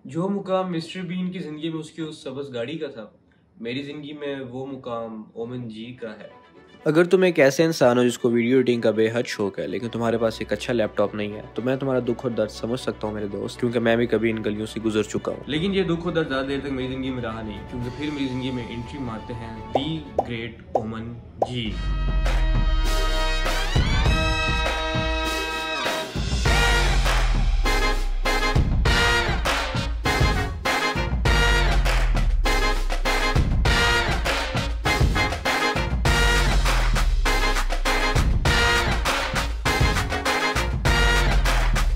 जो मुकाम mister been की जिंदगी में उसकी उस सबस गाड़ी का था, मेरी जिंदगी में वो मुकाम ओमन जी का है। अगर तुम एक ऐसे इंसान हो जिसको वीडियो एडिटिंग का बेहद शौक है, लेकिन तुम्हारे पास एक अच्छा लैपटॉप नहीं है, तो मैं तुम्हारा दुख और दर्द समझ सकता हूँ मेरे दोस्त, क्योंकि मैं भी कभी इन गलियों से गुजर चुका हूँ। लेकिन ये दुख और दर्द ज्यादा देर तक मेरी जिंदगी में रहा नहीं, क्योंकि फिर मेरी जिंदगी में एंट्री मारते हैं दी ग्रेट ओमन जी।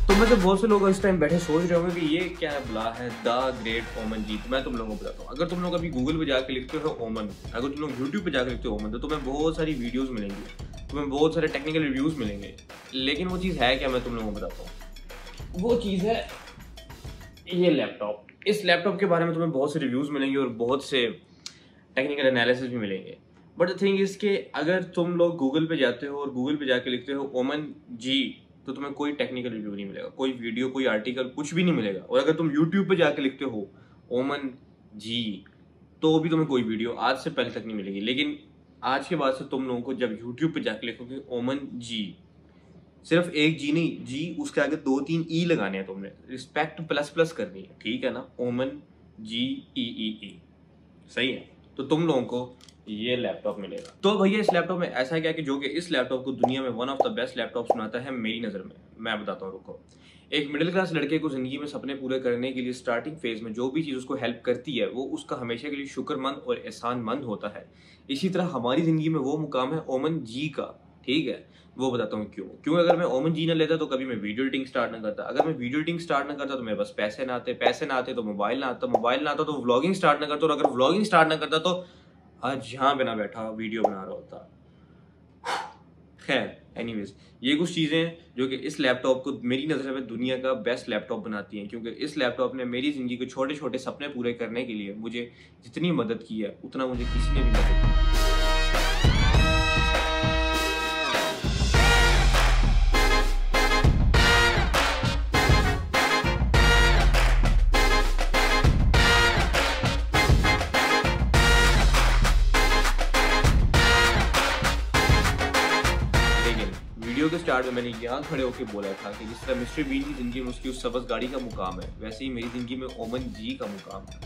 तो मैं तो बहुत से लोग इस टाइम बैठे सोच रहे होंगे कि ये क्या है, बुला है द ग्रेट ओमन जी। तो मैं तुम लोगों को बताता हूँ, अगर तुम लोग अभी गूगल पे जाकर लिखते हो ओमन, अगर तुम लोग यूट्यूब पे जाकर लिखते हो ओमन, तो तुम्हें बहुत सारी वीडियोस मिलेंगी, तुम्हें बहुत सारे टेक्निकल रिव्यूज मिलेंगे। लेकिन वो चीज़ है क्या, मैं तुम लोगों को बताता हूँ। वो चीज़ है ये लैपटॉप। इस लैपटॉप के बारे में तुम्हें बहुत से रिव्यूज मिलेंगे और बहुत से टेक्निकल एनालिसिस भी मिलेंगे। बट द थिंग इज के अगर तुम लोग गूगल पे जाते हो और गूगल पे जाके लिखते हो ओमन जी, तो तुम्हें कोई टेक्निकल रिव्यू नहीं मिलेगा, कोई वीडियो, कोई आर्टिकल, कुछ भी नहीं मिलेगा। और अगर तुम यूट्यूब पे जाके लिखते हो ओमन जी, तो भी तुम्हें कोई वीडियो आज से पहले तक नहीं मिलेगी। लेकिन आज के बाद से तुम लोगों को जब यूट्यूब पे जाके लिखोगे ओमन जी, सिर्फ एक जी नहीं, जी उसके आगे 2-3 ई लगाने हैं, तुमने रिस्पेक्ट प्लस प्लस करनी है, ठीक है ना। ओमन जी ई, सही है। तो तुम लोगों को ये लैपटॉप मिलेगा। तो भैया इस लैपटॉप में ऐसा क्या है कि जो कि इस लैपटॉप को दुनिया में one of the best laptops बनाता है मेरी नज़र में। मैं बताता हूँ, रुको। एक मिडिल क्लास लड़के को जिंदगी में सपने पूरे करने के लिए स्टार्टिंग फेज में जो भी चीज़ उसको हेल्प करती है, वो उसका हमेशा के लिए शुक्रमंद और एहसानमंद होता है। इसी तरह हमारी जिंदगी में वो मुकाम है ओमन जी का, ठीक है। वो बताता हूँ क्यों। अगर मैं ओमन जी ना लेता तो कभी मैं वीडियो एडिटिंग स्टार्ट ना करता, अगर मैं वीडियो एडिटिंग स्टार्ट ना करता तो मेरे पास पैसे ना आते तो मोबाइल ना आता तो व्लॉगिंग स्टार्ट ना करता, और अगर व्लॉगिंग स्टार्ट ना करता तो आज यहाँ बिना बैठा वीडियो बना रहा होता। खैर एनीवेज, ये कुछ चीज़ें हैं जो कि इस लैपटॉप को मेरी नज़र में दुनिया का बेस्ट लैपटॉप बनाती हैं, क्योंकि इस लैपटॉप ने मेरी ज़िंदगी के छोटे छोटे सपने पूरे करने के लिए मुझे जितनी मदद की है उतना मुझे किसी ने भी मदद की। वीडियो के स्टार्ट में मैंने यहाँ खड़े होकर बोला था कि जिस तरह मिस्टर बीन की जिंदगी में उसकी उस सबस गाड़ी का मुकाम है, वैसे ही मेरी जिंदगी में ओमन जी का मुकाम है।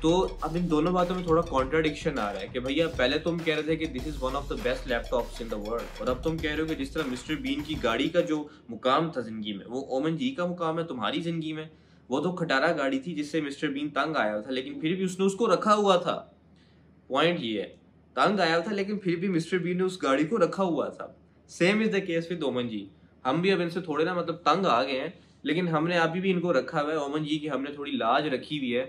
तो अब इन दोनों बातों में थोड़ा कॉन्ट्राडिक्शन आ रहा है कि भैया पहले तुम कह रहे थे कि this is one of the best laptops in the world, और अब तुम कह रहे हो कि जिस तरह मिस्टर बीन की गाड़ी का जो मुकाम था जिंदगी में, वो ओमन जी का मुकाम है तुम्हारी जिंदगी में। वो तो खटारा गाड़ी थी जिससे मिस्टर बीन तंग आया था, लेकिन फिर भी उसने उसको रखा हुआ था। पॉइंट ये है, तंग आया था लेकिन फिर भी मिस्टर बीन ने उस गाड़ी को रखा हुआ था। Same is the case with ओमन जी। हम भी अब इनसे थोड़े ना मतलब तंग आ गए हैं, लेकिन हमने अभी भी इनको रखा हुआ है। ओमन जी की हमने थोड़ी लाज रखी हुई है,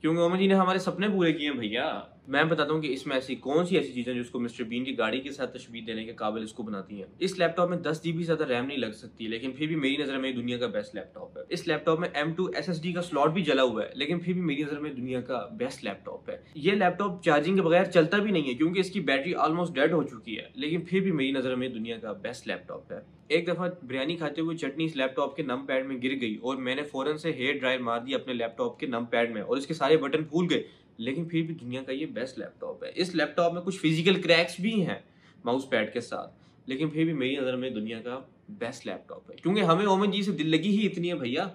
क्योंकि ओमन जी ने हमारे सपने पूरे किए हैं भैया। मैं बताता हूँ कि इसमें ऐसी कौन सी ऐसी चीजें जिसको मिस्टर बीन की गाड़ी के साथ तशबीह देने के काबिल इसको बनाती हैं। इस लैपटॉप में 10 GB ज्यादा रैम नहीं लग सकती, लेकिन फिर भी मेरी नजर में दुनिया का बेस्ट लैपटॉप है। इस लैपटॉप में M2 SSD का स्लॉट भी जला हुआ है, लेकिन फिर भी मेरी नजर में दुनिया का बेस्ट लैपटॉप है। ये लैपटॉप चार्जिंग के बगैर चलता भी नहीं है, क्योंकि इसकी बैटरी ऑलमोस्ट डेड हो चुकी है, लेकिन फिर भी मेरी नजर में दुनिया का बेस्ट लैपटॉप है। एक दफा बिरयानी खाते हुए चटनी इस लैपटॉप के नम पैड में गिर गई और मैंने फौरन से हेयर ड्रायर मार दी अपने लैपटॉप के नम पैड में और इसके सारे बटन फूल गए, लेकिन फिर भी दुनिया का ये बेस्ट लैपटॉप है। इस लैपटॉप में कुछ फिजिकल क्रैक्स भी हैं माउस पैड के साथ, लेकिन फिर भी मेरी नज़र में दुनिया का बेस्ट लैपटॉप है, क्योंकि हमें ओमन जी से दिल लगी ही इतनी है भैया।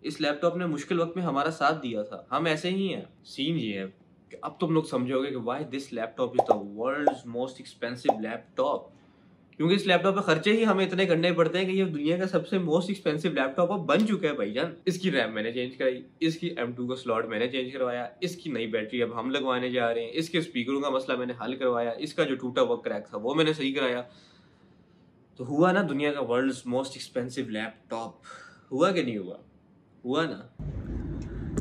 इस लैपटॉप ने मुश्किल वक्त में हमारा साथ दिया था, हम ऐसे ही हैं। सीन ये है कि अब तुम लोग समझोगे कि why this laptop is the world's most expensive laptop, क्योंकि इस लैपटॉप पे खर्चे ही हमें इतने करने पड़ते हैं कि ये दुनिया का सबसे मोस्ट एक्सपेंसिव लैपटॉप अब बन चुका है भाईजान। इसकी रैम मैंने चेंज कराई, इसकी M2 का स्लॉट मैंने चेंज करवाया, इसकी नई बैटरी अब हम लगवाने जा रहे हैं, इसके स्पीकरों का मसला मैंने हल करवाया, इसका जो टूटा हुआ क्रैक था वो मैंने सही कराया। तो हुआ ना दुनिया का वर्ल्ड्स मोस्ट एक्सपेंसिव लैपटॉप, हुआ कि नहीं हुआ? हुआ ना।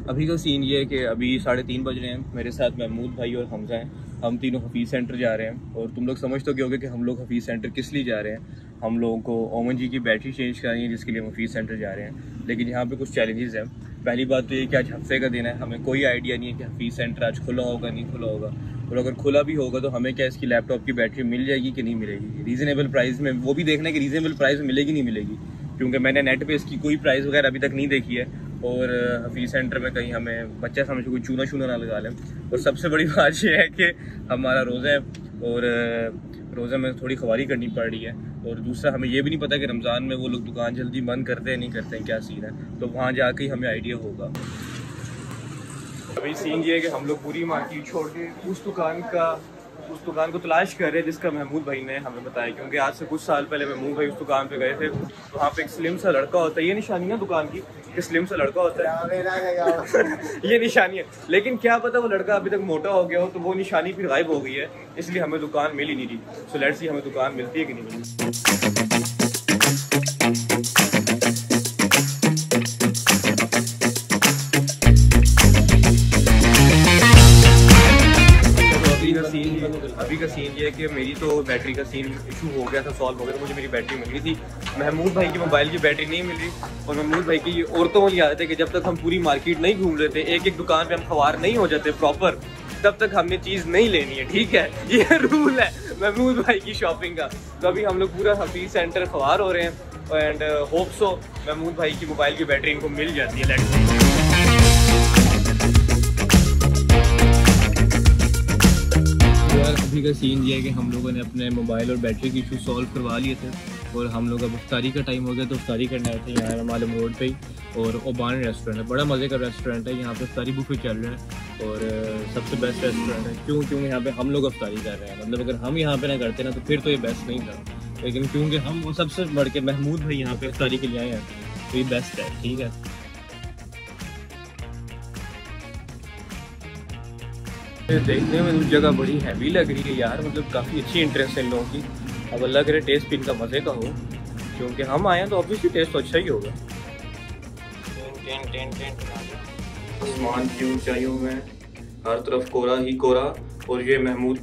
अभी का सीन ये है कि अभी 3:30 बज रहे हैं, मेरे साथ महमूद भाई और हमजा हैं। हम तीनों हफीज़ सेंटर जा रहे हैं, और तुम लोग समझ तो होगे कि हम लोग हफीज़ सेंटर किस लिए जा रहे हैं। हम लोगों को ओमन जी की बैटरी चेंज करानी है, जिसके लिए हम हफीज़ सेंटर जा रहे हैं। लेकिन यहाँ पे कुछ चैलेंजेस हैं। पहली बात तो ये कि आज हफ्ते का दिन है, हमें कोई आइडिया नहीं है कि हफीज़ सेंटर आज खुला होगा नहीं खुला होगा, और अगर खुला भी होगा तो हमें क्या इसकी लैपटॉप की बैटरी मिल जाएगी कि नहीं मिलेगी रीज़नेबल प्राइस में। वो भी देखना है कि रीज़नेबल प्राइस में मिलेगी नहीं मिलेगी, क्योंकि मैंने नेट पे इसकी कोई प्राइस वगैरह अभी तक नहीं देखी है, और हफीज़ सेंटर में कहीं हमें बच्चा समझ कोई चूना शूना ना लगा लें। और सबसे बड़ी बात ये है कि हमारा रोज़ा है और रोज़े में थोड़ी ख्वारी करनी पड़ रही है। और दूसरा हमें ये भी नहीं पता कि रमज़ान में वो लोग दुकान जल्दी बंद करते हैं नहीं करते हैं, क्या सीन है, तो वहाँ जाके ही हमें आइडिया होगा। अभी सीन ये है कि हम लोग पूरी मार्केट छोड़ के उस दुकान को तलाश कर रहे हैं जिसका महमूद भाई ने हमें बताया, क्योंकि आज से कुछ साल पहले महमूद भाई उस दुकान पे गए थे। तो वहाँ पे एक स्लिम सा लड़का होता है, ये निशानी है दुकान की कि स्लिम सा लड़का होता है ये निशानी है, लेकिन क्या पता वो लड़का अभी तक मोटा हो गया हो तो वो निशानी फिर गायब हो गई है, इसलिए हमें दुकान मिल ही नहीं रही। सो लेट्स सी हमें दुकान मिलती है कि नहीं मिलती। अभी का सीन ये है कि मेरी तो बैटरी का सीन इशू हो गया था, सॉल्व हो गया था, मुझे मेरी बैटरी मिल गई थी। महमूद भाई की मोबाइल की बैटरी नहीं मिल रही। और महमूद भाई की औरतों वाली आदत है कि जब तक हम पूरी मार्केट नहीं घूम रहे थे, एक एक दुकान पे हम सवार नहीं हो जाते प्रॉपर, तब तक हमने चीज़ नहीं लेनी है, ठीक है, ये रूल है महमूद भाई की शॉपिंग का। तो अभी हम लोग पूरा हफीज़ सेंटर सवार हो रहे हैं एंड होप सो महमूद भाई की मोबाइल की बैटरी इनको मिल जाती है। Let's see. अभी का सीन ये है कि हम लोगों ने अपने मोबाइल और बैटरी के इशू सॉल्व करवा लिए थे और हम लोग अब इफ्तारी का टाइम हो गया तो इफ्तारी करने आए थे यहाँ मालूम रोड पे ही। और ओबान रेस्टोरेंट है, बड़ा मज़े का रेस्टोरेंट है, यहाँ पे इफ्तारी बुफे चल रहे हैं और सबसे बेस्ट रेस्टोरेंट है। क्यों यहाँ पे हम लोग इफ्तारी कर रहे हैं, मतलब अगर हम यहाँ पे ना करते ना तो फिर तो ये बेस्ट नहीं था, लेकिन क्योंकि हम वो सबसे बढ़ के महमूद भाई यहाँ पे इफ्तारी के लिए आए हैं तो ये बेस्ट है, ठीक है। देखने में उस जगह बड़ी हैवी लग रही है यार, मतलब काफ़ी अच्छी इंटरेस्ट है इन लोगों की। अब अल्लाह करे टेस्ट भी इनका मज़े का हो, क्योंकि हम आए हैं तो ऑब्वियसली टेस्ट तो अच्छा ही होगा। आसमान की ऊंचाइयों में हर तरफ कोरा ही कोरा और ये महमूद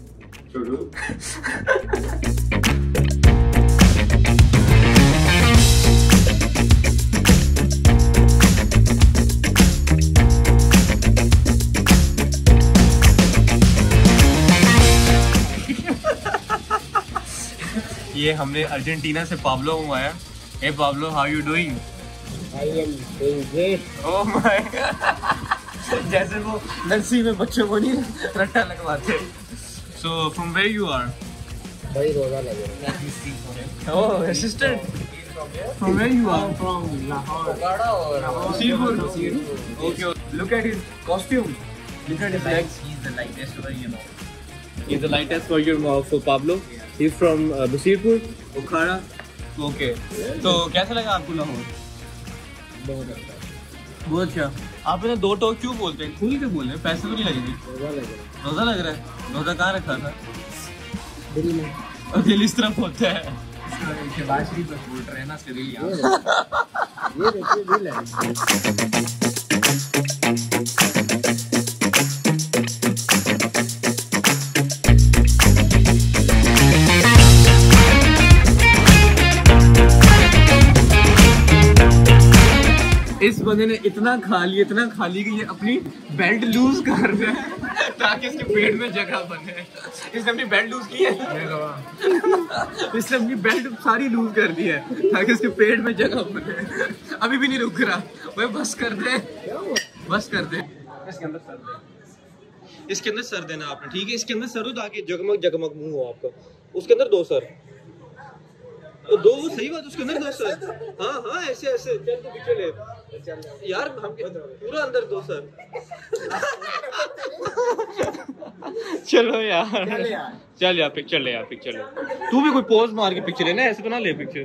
ये हमने अर्जेंटीना से पाब्लो मंगवाया। Hey Pablo, how you doing? I am doing great. Oh my god, जैसे वो नर्सरी में बच्चों को नहीं रट्टा लगवाते। So from where you are? भाई रोजा लगे रहा है। Oh assistant, from where you are? From Lahore. Basirpur. Okay, look at his costume. Look at his legs. He's the lightest version of. He's the lightest version of Pablo. He's from Basirpur, Bukhara. Okay. तो कैसा लगा आपको लाहौर? बहुत अच्छा। बहुत अच्छा। आप इन्हें दो टोक क्यों बोलते हैं? खुल के बोले, पैसे तो नहीं लगेंगे। रोजा लग रहा है। रोजा लग रहा है? रोजा कहाँ रखा था? दिल में। और दिल इस तरफ होता है। शहबाज शरीफ बस बोल रहे हैं ना, इसके दिल यहाँ। ये देखिए दिल है। इस बंदे ने इतना खा लिया कि ये अपनी बेल्ट लूज कर रहा है ताकि इसके पेट में जगह बने। इसने अपनी बेल्ट लूज की है, इसने अपनी बेल्ट सारी लूज कर दी है ताकि इसके पेट में जगह बने। अभी भी नहीं रुक रहा भाई, बस कर दे, बस कर दे। इसके अंदर सर दे, इसके अंदर सर देना आपने, ठीक है? इसके अंदर सर हो ताकि जगमग जगमग मुंह हो आपका। उसके अंदर दो सर, तो दो सही बात, उसके अंदर दो सर। हाँ हाँ, ऐसे ऐसे चल, तो पीछे ले यार, हम पूरा अंदर दो सर। चलो यार, चल यार पिक्चर ले, यार पिक्चर ले। तू भी कोई पोज मार के पिक्चर लेना, ऐसे तो ना ले पिक्चर।